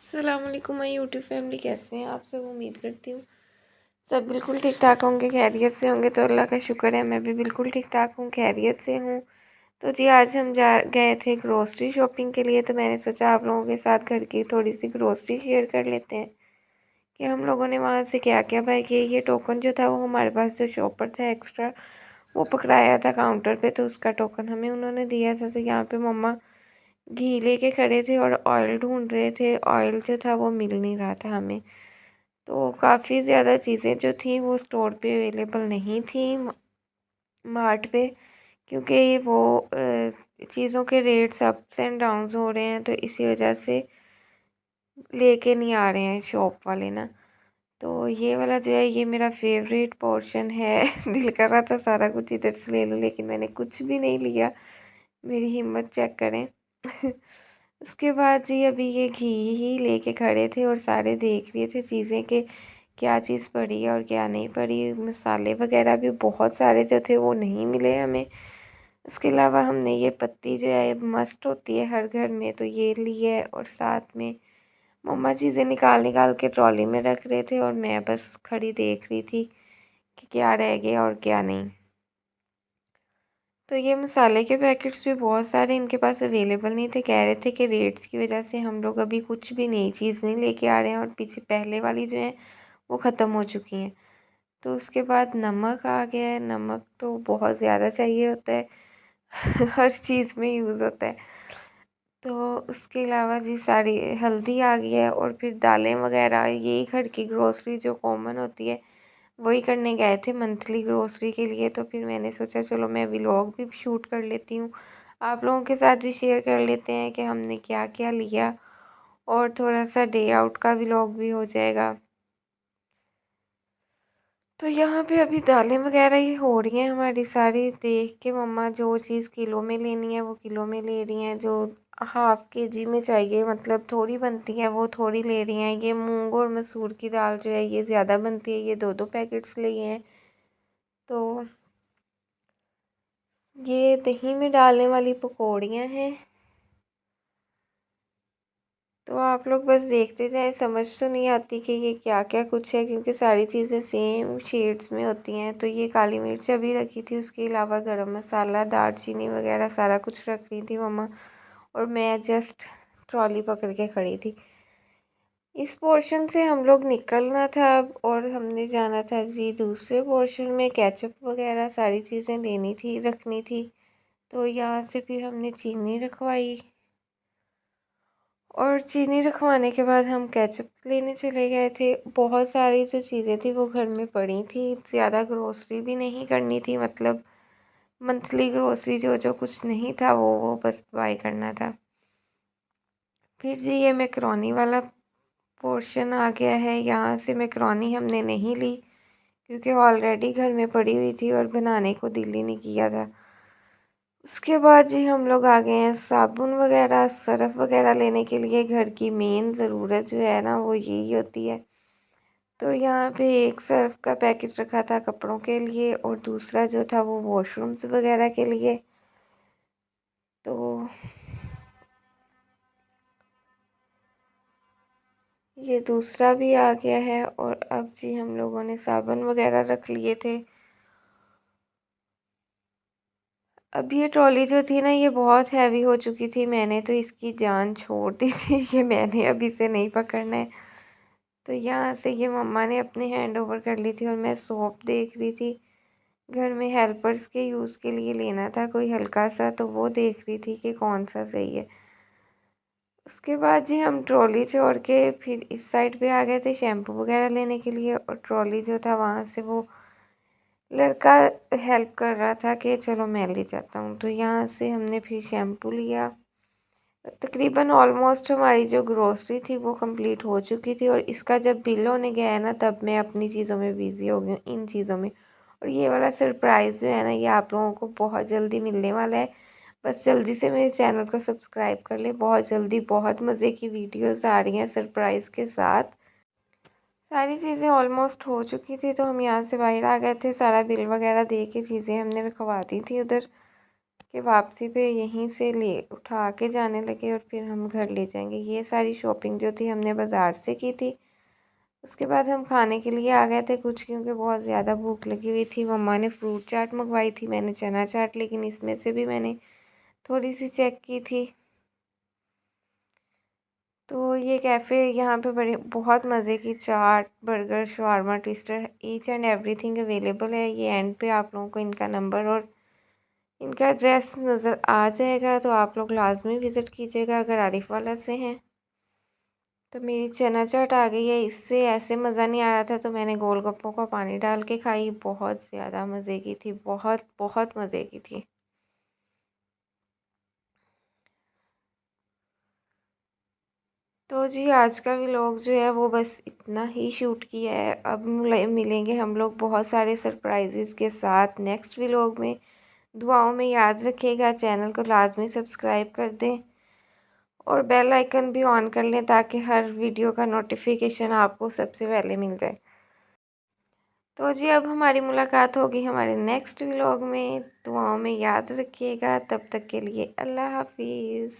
अस्सलाम वालेकुम my YouTube family, कैसे हैं आप सब। उम्मीद करती हूँ सब बिल्कुल ठीक ठाक होंगे, खैरियत से होंगे। तो अल्लाह का शुक्र है, मैं भी बिल्कुल ठीक ठाक हूँ, खैरियत से हूँ। तो जी आज हम जा गए थे ग्रोसरी शॉपिंग के लिए। तो मैंने सोचा आप लोगों के साथ घर की थोड़ी सी ग्रोसरी शेयर कर लेते हैं कि हम लोगों ने वहाँ से क्या क्या बाय किया। ये टोकन जो था वो हमारे पास जो शॉपर था एक्स्ट्रा, वो पकड़ाया था काउंटर पे, तो उसका टोकन हमें उन्होंने दिया था। तो यहाँ पे मम्मा घी लेके खड़े थे और ऑयल ढूंढ रहे थे। ऑयल जो था वो मिल नहीं रहा था हमें। तो काफ़ी ज़्यादा चीज़ें जो थी वो स्टोर पे अवेलेबल नहीं थी मार्ट पे, क्योंकि ये वो चीज़ों के रेट्स अप्स एंड डाउन्स हो रहे हैं, तो इसी वजह से लेके नहीं आ रहे हैं शॉप वाले ना। तो ये वाला जो है ये मेरा फेवरेट पोर्शन है दिल कर रहा था सारा कुछ इधर से ले लूँ, लेकिन मैंने कुछ भी नहीं लिया। मेरी हिम्मत चेक करें उसके बाद जी अभी ये घी ही लेके खड़े थे और सारे देख रहे थे चीज़ें कि क्या चीज़ पड़ी है और क्या नहीं पड़ी। मसाले वगैरह भी बहुत सारे जो थे वो नहीं मिले हमें। उसके अलावा हमने ये पत्ती जो है मस्ट होती है हर घर में, तो ये ली है। और साथ में मम्मा चीज़ें निकाल निकाल के ट्रॉली में रख रहे थे और मैं बस खड़ी देख रही थी कि क्या रह गया और क्या नहीं। तो ये मसाले के पैकेट्स भी बहुत सारे इनके पास अवेलेबल नहीं थे। कह रहे थे कि रेट्स की वजह से हम लोग अभी कुछ भी नई चीज़ नहीं लेके आ रहे हैं, और पीछे पहले वाली जो है वो ख़त्म हो चुकी हैं। तो उसके बाद नमक आ गया है। नमक तो बहुत ज़्यादा चाहिए होता है हर चीज़ में यूज़ होता है। तो उसके अलावा जी सारी हल्दी आ गई है, और फिर दालें वगैरह, यही घर की ग्रोसरी जो कॉमन होती है वही करने गए थे मंथली ग्रोसरी के लिए। तो फिर मैंने सोचा चलो मैं व्लॉग भी शूट कर लेती हूँ, आप लोगों के साथ भी शेयर कर लेते हैं कि हमने क्या क्या लिया, और थोड़ा सा डे आउट का व्लॉग भी हो जाएगा। तो यहाँ पे अभी दालें वगैरह ही हो रही हैं हमारी सारी। देख के मम्मा जो चीज़ किलो में लेनी है वो किलो में ले रही हैं, जो हाफ़ केजी में चाहिए मतलब थोड़ी बनती है वो थोड़ी ले रही हैं। ये मूंग और मसूर की दाल जो है ये ज़्यादा बनती है, ये दो दो पैकेट्स लिए हैं। तो ये दही में डालने वाली पकौड़ियाँ हैं। तो आप लोग बस देखते जाएं, समझ तो नहीं आती कि ये क्या क्या कुछ है, क्योंकि सारी चीज़ें सेम शेड्स में होती हैं। तो ये काली मिर्च अभी रखी थी, उसके अलावा गरम मसाला, दालचीनी वगैरह सारा कुछ रख रही थी मम्मा, और मैं जस्ट ट्रॉली पकड़ के खड़ी थी। इस पोर्शन से हम लोग निकलना था अब, और हमने जाना था जी दूसरे पोर्शन में। केचप वगैरह सारी चीज़ें लेनी थी, रखनी थी। तो यहाँ से फिर हमने चीनी रखवाई, और चीनी रखवाने के बाद हम केचप लेने चले गए थे। बहुत सारी जो चीज़ें थी वो घर में पड़ी थी, ज़्यादा ग्रोसरी भी नहीं करनी थी, मतलब मंथली ग्रोसरी जो जो कुछ नहीं था वो बस बाय करना था। फिर जी ये मैकरोनी वाला पोर्शन आ गया है। यहाँ से मैकरोनी हमने नहीं ली, क्योंकि ऑलरेडी घर में पड़ी हुई थी और बनाने को दिल ही नहीं किया था। उसके बाद जी हम लोग आ गए हैं साबुन वगैरह, सर्फ़ वगैरह लेने के लिए। घर की मेन ज़रूरत जो है ना वो यही होती है। तो यहाँ पे एक सर्फ़ का पैकेट रखा था कपड़ों के लिए, और दूसरा जो था वो वॉशरूम्स वगैरह के लिए। तो ये दूसरा भी आ गया है, और अब जी हम लोगों ने साबुन वगैरह रख लिए थे। अब ये ट्रॉली जो थी ना ये बहुत हैवी हो चुकी थी, मैंने तो इसकी जान छोड़ दी थी कि मैंने अब इसे नहीं पकड़ना है। तो यहाँ से ये मम्मा ने अपने हैंड ओवर कर ली थी, और मैं सोप देख रही थी। घर में हेल्पर्स के यूज़ के लिए लेना था कोई हल्का सा, तो वो देख रही थी कि कौन सा सही है। उसके बाद जी हम ट्रॉली छोड़ के फिर इस साइड पे आ गए थे शैम्पू वगैरह लेने के लिए, और ट्रॉली जो था वहाँ से वो लड़का हेल्प कर रहा था कि चलो मैं ले जाता हूँ। तो यहाँ से हमने फिर शैम्पू लिया। तकरीबन ऑलमोस्ट हमारी जो ग्रोसरी थी वो कंप्लीट हो चुकी थी, और इसका जब बिल होने गया है ना तब मैं अपनी चीज़ों में बिज़ी हो गई हूँ, इन चीज़ों में। और ये वाला सरप्राइज़ जो है ना ये आप लोगों को बहुत जल्दी मिलने वाला है। बस जल्दी से मेरे चैनल को सब्सक्राइब कर ले, बहुत जल्दी बहुत मज़े की वीडियोस आ रही हैं सरप्राइज़ के साथ। सारी चीज़ें ऑलमोस्ट हो चुकी थी, तो हम यहाँ से बाहर आ गए थे। सारा बिल वगैरह दे के चीज़ें हमने रखवा दी थी उधर। कि वापसी पे यहीं से ले उठा के जाने लगे और फिर हम घर ले जाएंगे। ये सारी शॉपिंग जो थी हमने बाज़ार से की थी। उसके बाद हम खाने के लिए आ गए थे कुछ, क्योंकि बहुत ज़्यादा भूख लगी हुई थी। मम्मा ने फ्रूट चाट मंगवाई थी, मैंने चना चाट, लेकिन इसमें से भी मैंने थोड़ी सी चेक की थी। तो ये कैफ़े यहाँ पे बड़े बहुत मज़े की चाट, बर्गर, शवारमा, twister, each and everything available है। ये एंड पे आप लोगों को इनका नंबर और इनका एड्रेस नज़र आ जाएगा, तो आप लोग लाजमी विज़िट कीजिएगा अगर आरिफ वाला से हैं। तो मेरी चना चाट आ गई है। इससे ऐसे मज़ा नहीं आ रहा था तो मैंने गोलगप्पों का पानी डाल के खाई। बहुत ज़्यादा मज़े की थी, बहुत बहुत मज़े की थी। तो जी आज का व्लॉग जो है वो बस इतना ही शूट किया है। अब मिलेंगे हम लोग बहुत सारे सरप्राइजेज़ के साथ नेक्स्ट व्लॉग में। दुआओं में याद रखिएगा, चैनल को लाजमी सब्सक्राइब कर दें और बेल आइकन भी ऑन कर लें ताकि हर वीडियो का नोटिफिकेशन आपको सबसे पहले मिल जाए। तो जी अब हमारी मुलाकात होगी हमारे नेक्स्ट व्लॉग में। दुआओं में याद रखिएगा, तब तक के लिए अल्लाह हाफिज़।